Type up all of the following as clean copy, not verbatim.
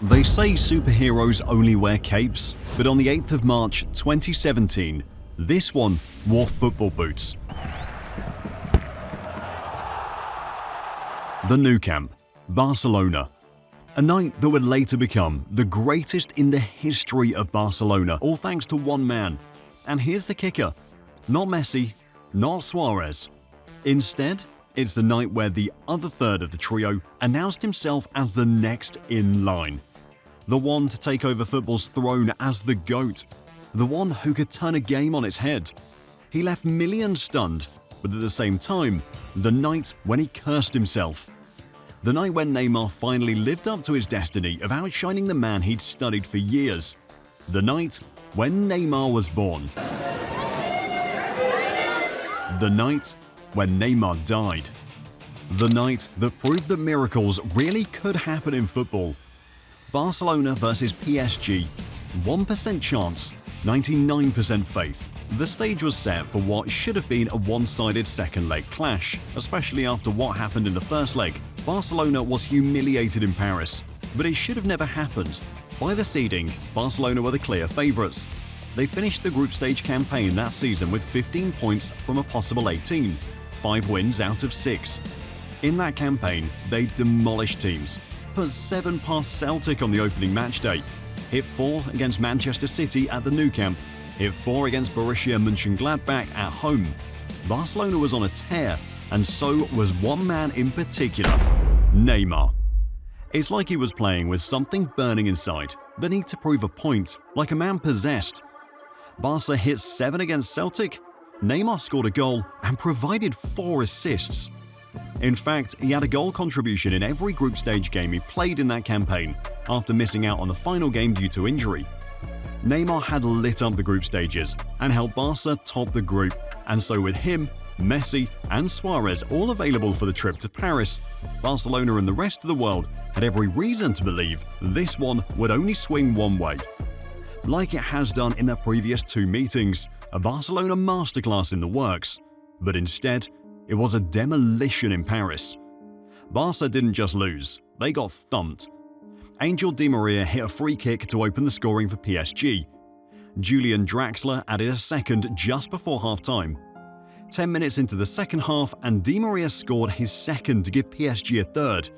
They say superheroes only wear capes, but on the 8th of March 2017, this one wore football boots. The Nou Camp, Barcelona. A night that would later become the greatest in the history of Barcelona, all thanks to one man. And here's the kicker: not Messi, not Suarez. Instead, it's the night where the other third of the trio announced himself as the next in line. The one to take over football's throne as the GOAT. The one who could turn a game on its head. He left millions stunned, but at the same time, the night when he cursed himself. The night when Neymar finally lived up to his destiny of outshining the man he'd studied for years. The night when Neymar was born. The night when Neymar died. The night that proved that miracles really could happen in football. Barcelona versus PSG. 1% chance, 99% faith. The stage was set for what should have been a one-sided second leg clash, especially after what happened in the first leg. Barcelona was humiliated in Paris, but it should have never happened. By the seeding, Barcelona were the clear favourites. They finished the group stage campaign that season with 15 points from a possible 18, 5 wins out of 6. In that campaign, they demolished teams, put 7 past Celtic on the opening match day, hit 4 against Manchester City at the Nou Camp, hit 4 against Borussia Mönchengladbach at home. Barcelona was on a tear, and so was one man in particular, Neymar. It's like he was playing with something burning inside, the need to prove a point, like a man possessed. Barca hit 7 against Celtic, Neymar scored a goal and provided 4 assists. In fact, he had a goal contribution in every group stage game he played in that campaign, after missing out on the final game due to injury. Neymar had lit up the group stages and helped Barca top the group, and so with him, Messi and Suarez all available for the trip to Paris, Barcelona and the rest of the world had every reason to believe this one would only swing one way. Like it has done in the previous 2 meetings, a Barcelona masterclass in the works, but instead, it was a demolition in Paris. Barca didn't just lose, they got thumped. Angel Di Maria hit a free kick to open the scoring for PSG. Julian Draxler added a second just before half-time. 10 minutes into the second half, and Di Maria scored his second to give PSG a third.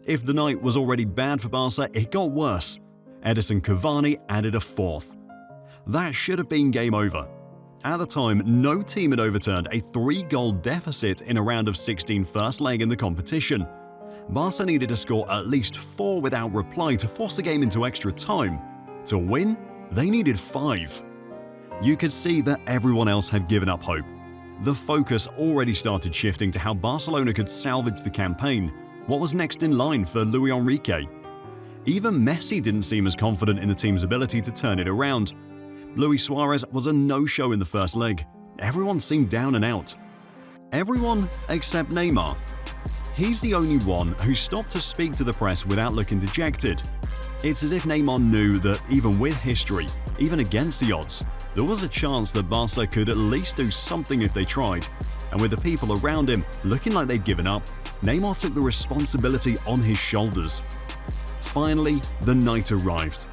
If the night was already bad for Barca, it got worse. Edison Cavani added a fourth. That should have been game over. At the time, no team had overturned a 3-goal deficit in a round of 16 first leg in the competition. Barca needed to score at least 4 without reply to force the game into extra time. To win, they needed 5. You could see that everyone else had given up hope. The focus already started shifting to how Barcelona could salvage the campaign. What was next in line for Luis Enrique? Even Messi didn't seem as confident in the team's ability to turn it around. Luis Suarez was a no-show in the first leg. Everyone seemed down and out. Everyone except Neymar. He's the only one who stopped to speak to the press without looking dejected. It's as if Neymar knew that even with history, even against the odds, there was a chance that Barca could at least do something if they tried. And with the people around him looking like they'd given up, Neymar took the responsibility on his shoulders. Finally, the night arrived.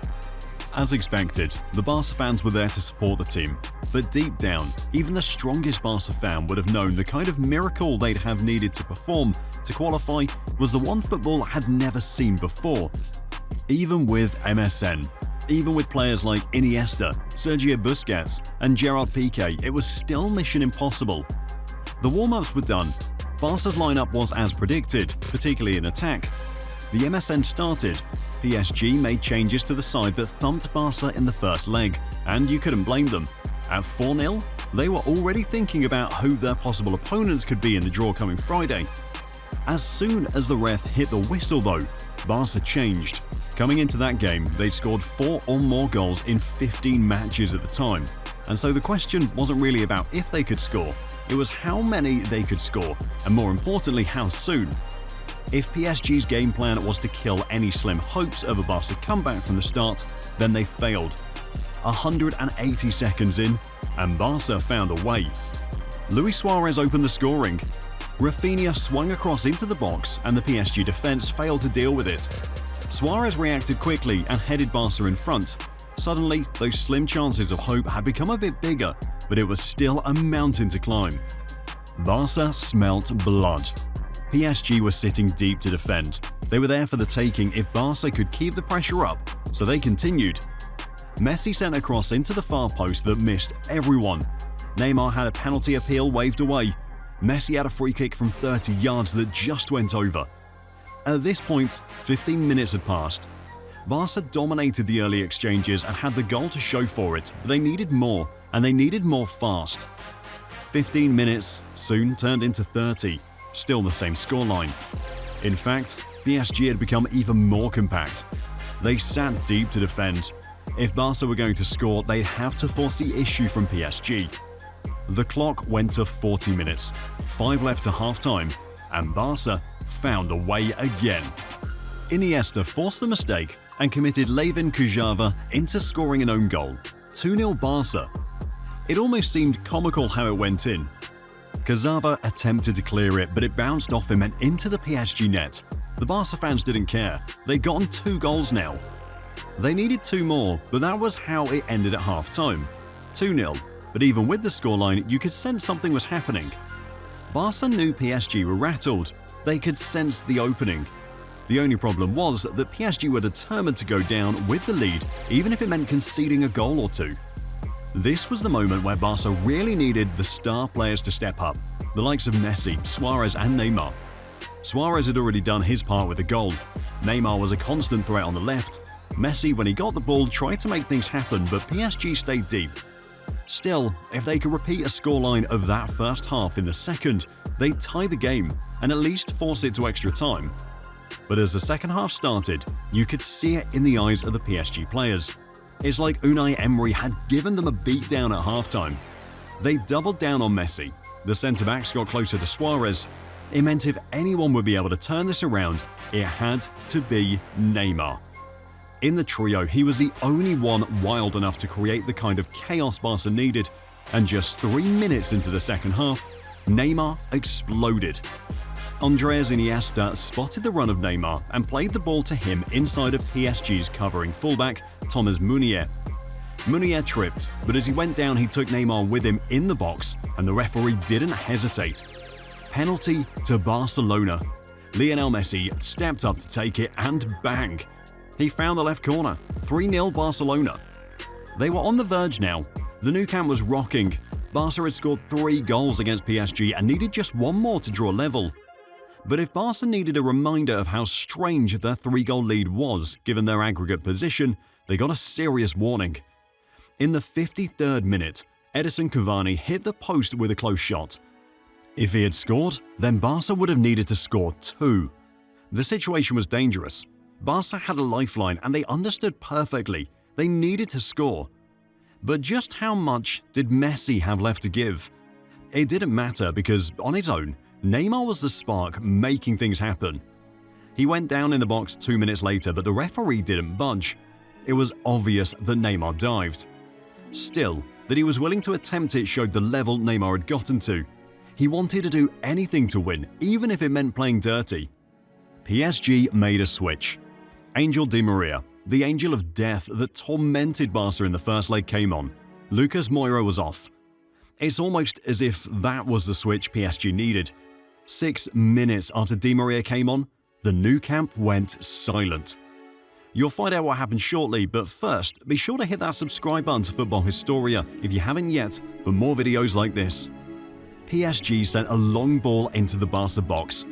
As expected, the Barca fans were there to support the team, but deep down, even the strongest Barca fan would have known the kind of miracle they'd have needed to perform to qualify was the one football had never seen before. Even with MSN, even with players like Iniesta, Sergio Busquets and Gerard Piqué, it was still mission impossible. The warm-ups were done. Barca's lineup was as predicted, particularly in attack. The MSN started. PSG made changes to the side that thumped Barca in the first leg, and you couldn't blame them. At 4-0, they were already thinking about who their possible opponents could be in the draw coming Friday. As soon as the ref hit the whistle though, Barca changed. Coming into that game, they'd scored 4 or more goals in 15 matches at the time. And so the question wasn't really about if they could score, it was how many they could score, and more importantly, how soon. If PSG's game plan was to kill any slim hopes of a Barca comeback from the start, then they failed. 180 seconds in, and Barca found a way. Luis Suarez opened the scoring. Rafinha swung across into the box, and the PSG defense failed to deal with it. Suarez reacted quickly and headed Barca in front. Suddenly, those slim chances of hope had become a bit bigger, but it was still a mountain to climb. Barca smelt blood. PSG was sitting deep to defend. They were there for the taking if Barca could keep the pressure up, so they continued. Messi sent a cross into the far post that missed everyone. Neymar had a penalty appeal waved away. Messi had a free kick from 30 yards that just went over. At this point, 15 minutes had passed. Barca dominated the early exchanges and had the goal to show for it, but they needed more, and they needed more fast. 15 minutes soon turned into 30, still the same scoreline. In fact, PSG had become even more compact. They sat deep to defend. If Barca were going to score, they'd have to force the issue from PSG. The clock went to 40 minutes, 5 left to half-time, and Barca found a way again. Iniesta forced the mistake and committed Levin Kurzawa into scoring an own goal. 2-0 Barca. It almost seemed comical how it went in. Kurzawa attempted to clear it, but it bounced off him and into the PSG net. The Barca fans didn't care. They'd gotten 2 goals now. They needed 2 more, but that was how it ended at half-time. 2-0, but even with the scoreline, you could sense something was happening. Barca knew PSG were rattled. They could sense the opening. The only problem was that PSG were determined to go down with the lead, even if it meant conceding a goal or 2. This was the moment where Barca really needed the star players to step up, the likes of Messi, Suarez and Neymar. Suarez had already done his part with the goal. Neymar was a constant threat on the left. Messi, when he got the ball, tried to make things happen, but PSG stayed deep. Still, if they could repeat a scoreline of that first half in the second, they'd tie the game and at least force it to extra time. But as the second half started, you could see it in the eyes of the PSG players. It's like Unai Emery had given them a beatdown at halftime. They doubled down on Messi. The centre-backs got closer to Suarez. It meant if anyone would be able to turn this around, it had to be Neymar. In the trio, he was the only one wild enough to create the kind of chaos Barca needed, and just 3 minutes into the second half, Neymar exploded. Andres Iniesta spotted the run of Neymar and played the ball to him inside of PSG's covering fullback, Thomas Meunier. Meunier tripped, but as he went down he took Neymar with him in the box and the referee didn't hesitate. Penalty to Barcelona. Lionel Messi stepped up to take it and bang! He found the left corner. 3-0 Barcelona. They were on the verge now. The Nou Camp was rocking. Barca had scored 3 goals against PSG and needed just 1 more to draw level. But if Barca needed a reminder of how strange their 3-goal lead was given their aggregate position, they got a serious warning. In the 53rd minute, Edison Cavani hit the post with a close shot. If he had scored, then Barca would have needed to score 2. The situation was dangerous. Barca had a lifeline and they understood perfectly. They needed to score. But just how much did Messi have left to give? It didn't matter because, on his own, Neymar was the spark making things happen. He went down in the box 2 minutes later, but the referee didn't budge. It was obvious that Neymar dived. Still, that he was willing to attempt it showed the level Neymar had gotten to. He wanted to do anything to win, even if it meant playing dirty. PSG made a switch. Angel Di Maria, the angel of death that tormented Barca in the first leg, came on. Lucas Moura was off. It's almost as if that was the switch PSG needed. 6 minutes after Di Maria came on, the Nou Camp went silent. You'll find out what happened shortly, but first, be sure to hit that subscribe button to Football Historia if you haven't yet for more videos like this. PSG sent a long ball into the Barca box.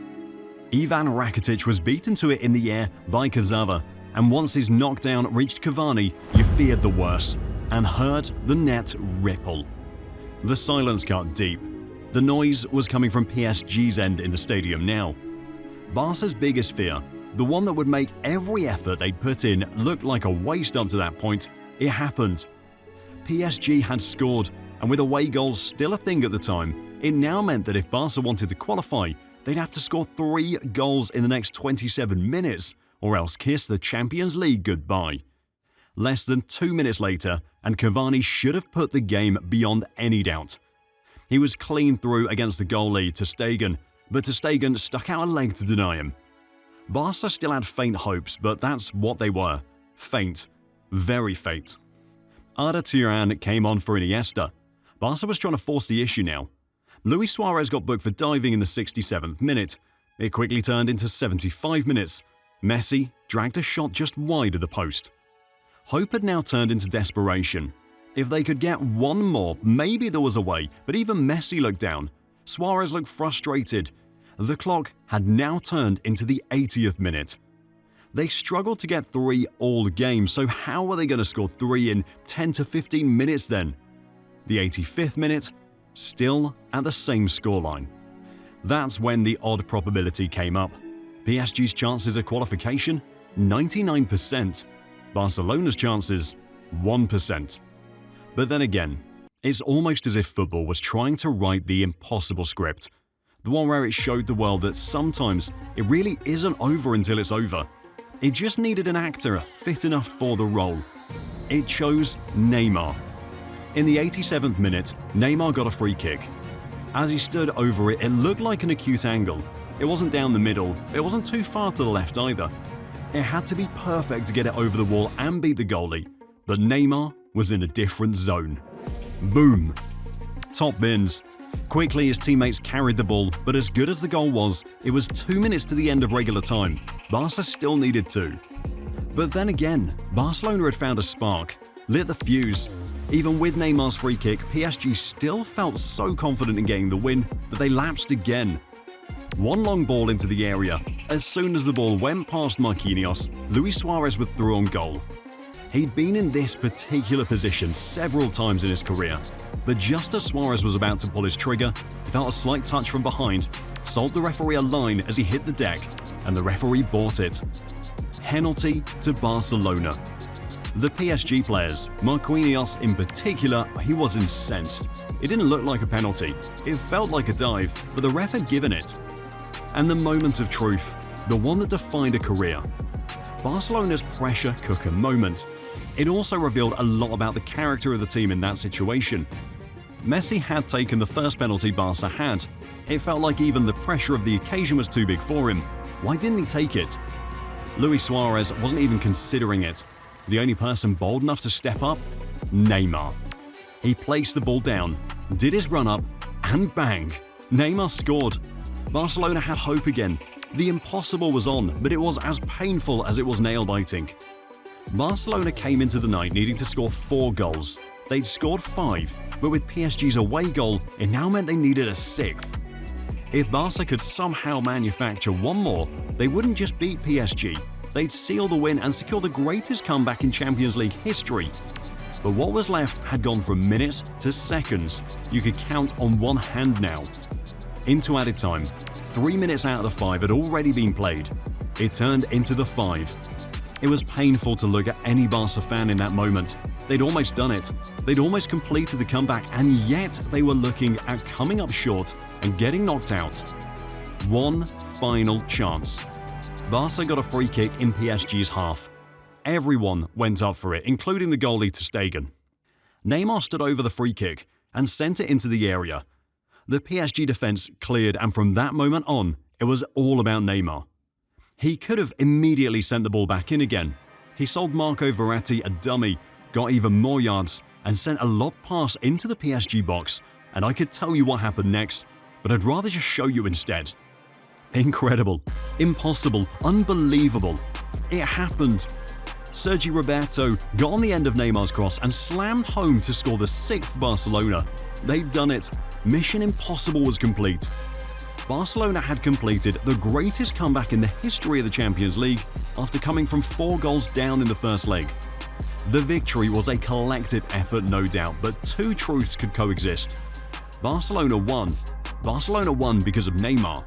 Ivan Rakitic was beaten to it in the air by Kurzawa, and once his knockdown reached Cavani, you feared the worst and heard the net ripple. The silence cut deep. The noise was coming from PSG's end in the stadium now. Barca's biggest fear, the one that would make every effort they'd put in look like a waste up to that point, it happened. PSG had scored, and with away goals still a thing at the time, it now meant that if Barca wanted to qualify, they'd have to score 3 goals in the next 27 minutes, or else kiss the Champions League goodbye. Less than 2 minutes later, and Cavani should have put the game beyond any doubt. He was clean through against the goalie, ter Stegen, but ter Stegen stuck out a leg to deny him. Barca still had faint hopes, but that's what they were. Faint. Very faint. Arda Turan came on for Iniesta. Barca was trying to force the issue now. Luis Suarez got booked for diving in the 67th minute. It quickly turned into 75 minutes. Messi dragged a shot just wide of the post. Hope had now turned into desperation. If they could get one more, maybe there was a way, but even Messi looked down. Suarez looked frustrated. The clock had now turned into the 80th minute. They struggled to get 3 all game, so how were they going to score 3 in 10 to 15 minutes then? The 85th minute, still at the same scoreline. That's when the odd probability came up. PSG's chances of qualification? 99%. Barcelona's chances? 1%. But then again, it's almost as if football was trying to write the impossible script. The one where it showed the world that sometimes it really isn't over until it's over. It just needed an actor fit enough for the role. It chose Neymar. In the 87th minute, Neymar got a free kick. As he stood over it, it looked like an acute angle. It wasn't down the middle, it wasn't too far to the left either. It had to be perfect to get it over the wall and beat the goalie, but Neymar was in a different zone. Boom! Top bins. Quickly his teammates carried the ball, but as good as the goal was, it was 2 minutes to the end of regular time. Barca still needed 2. But then again, Barcelona had found a spark, lit the fuse. Even with Neymar's free kick, PSG still felt so confident in getting the win that they lapsed again. One long ball into the area. As soon as the ball went past Marquinhos, Luis Suarez withdrew on goal. He'd been in this particular position several times in his career, but just as Suarez was about to pull his trigger, he felt a slight touch from behind, sold the referee a line as he hit the deck, and the referee bought it. Penalty to Barcelona. The PSG players, Marquinhos in particular, he was incensed. It didn't look like a penalty, it felt like a dive, but the ref had given it. And the moment of truth, the one that defined a career. Barcelona's pressure cooker moment. It also revealed a lot about the character of the team in that situation. Messi had taken the first penalty Barca had. It felt like even the pressure of the occasion was too big for him. Why didn't he take it? Luis Suarez wasn't even considering it. The only person bold enough to step up? Neymar. He placed the ball down, did his run-up, and bang! Neymar scored. Barcelona had hope again. The impossible was on, but it was as painful as it was nail-biting. Barcelona came into the night needing to score 4 goals. They'd scored 5, but with PSG's away goal, it now meant they needed a 6th. If Barca could somehow manufacture one more, they wouldn't just beat PSG, they'd seal the win and secure the greatest comeback in Champions League history. But what was left had gone from minutes to seconds. You could count on one hand now. Into added time, 3 minutes out of the 5 had already been played. It turned into the 5. It was painful to look at any Barca fan in that moment. They'd almost done it. They'd almost completed the comeback, and yet they were looking at coming up short and getting knocked out. One final chance. Barca got a free kick in PSG's half. Everyone went up for it, including the goalie ter Stegen. Neymar stood over the free kick and sent it into the area. The PSG defense cleared, and from that moment on, it was all about Neymar. He could have immediately sent the ball back in again. He sold Marco Verratti a dummy, got even more yards, and sent a lob pass into the PSG box, and I could tell you what happened next, but I'd rather just show you instead. Incredible, impossible, unbelievable. It happened. Sergi Roberto got on the end of Neymar's cross and slammed home to score the 6th Barcelona. They'd done it. Mission impossible was complete. Barcelona had completed the greatest comeback in the history of the Champions League after coming from 4 goals down in the first leg. The victory was a collective effort, no doubt, but 2 truths could coexist. Barcelona won. Barcelona won because of Neymar.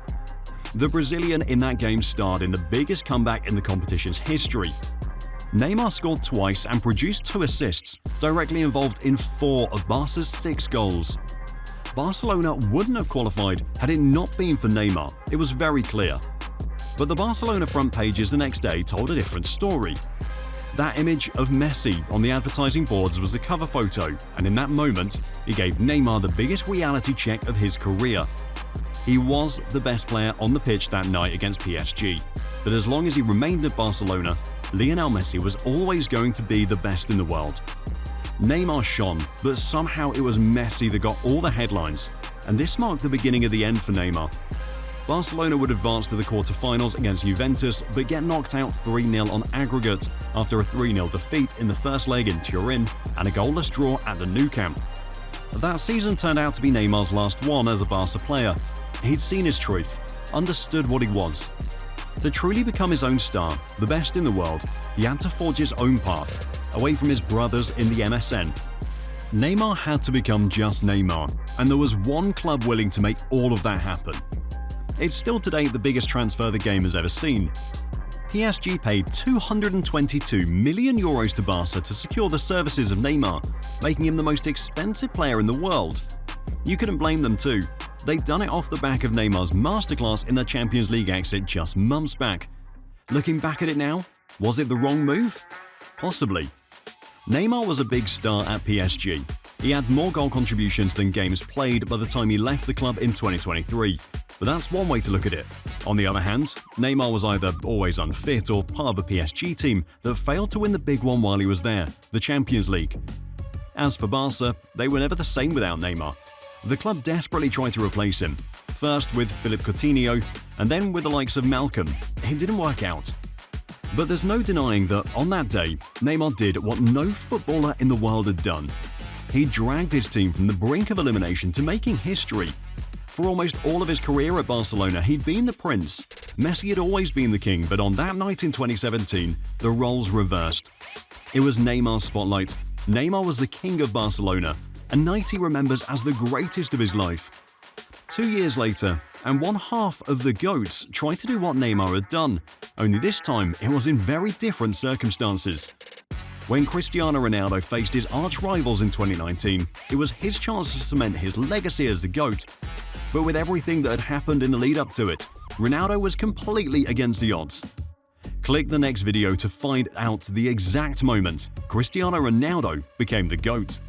The Brazilian in that game starred in the biggest comeback in the competition's history. Neymar scored twice and produced 2 assists, directly involved in 4 of Barca's 6 goals. Barcelona wouldn't have qualified had it not been for Neymar, it was very clear. But the Barcelona front pages the next day told a different story. That image of Messi on the advertising boards was the cover photo, and in that moment, it gave Neymar the biggest reality check of his career. He was the best player on the pitch that night against PSG, but as long as he remained at Barcelona, Lionel Messi was always going to be the best in the world. Neymar shone, but somehow it was Messi that got all the headlines, and this marked the beginning of the end for Neymar. Barcelona would advance to the quarter-finals against Juventus, but get knocked out 3-0 on aggregate after a 3-0 defeat in the first leg in Turin and a goalless draw at the Nou Camp. That season turned out to be Neymar's last one as a Barca player. He'd seen his truth, understood what he was. To truly become his own star, the best in the world, he had to forge his own path, away from his brothers in the MSN. Neymar had to become just Neymar, and there was one club willing to make all of that happen. It's still today the biggest transfer the game has ever seen. PSG paid €222 million to Barca to secure the services of Neymar, making him the most expensive player in the world. You couldn't blame them too. They'd done it off the back of Neymar's masterclass in the Champions League exit just months back. Looking back at it now, was it the wrong move? Possibly. Neymar was a big star at PSG. He had more goal contributions than games played by the time he left the club in 2023. But that's one way to look at it. On the other hand, Neymar was either always unfit or part of a PSG team that failed to win the big one while he was there, the Champions League. As for Barca, they were never the same without Neymar. The club desperately tried to replace him, first with Philippe Coutinho and then with the likes of Malcolm. It didn't work out. But there's no denying that on that day, Neymar did what no footballer in the world had done. He dragged his team from the brink of elimination to making history. For almost all of his career at Barcelona, he'd been the prince. Messi had always been the king, but on that night in 2017, the roles reversed. It was Neymar's spotlight. Neymar was the king of Barcelona, a night he remembers as the greatest of his life. 2 years later, and one half of the GOATs tried to do what Neymar had done, only this time it was in very different circumstances. When Cristiano Ronaldo faced his arch-rivals in 2019, it was his chance to cement his legacy as the GOAT. But with everything that had happened in the lead-up to it, Ronaldo was completely against the odds. Click the next video to find out the exact moment Cristiano Ronaldo became the GOAT.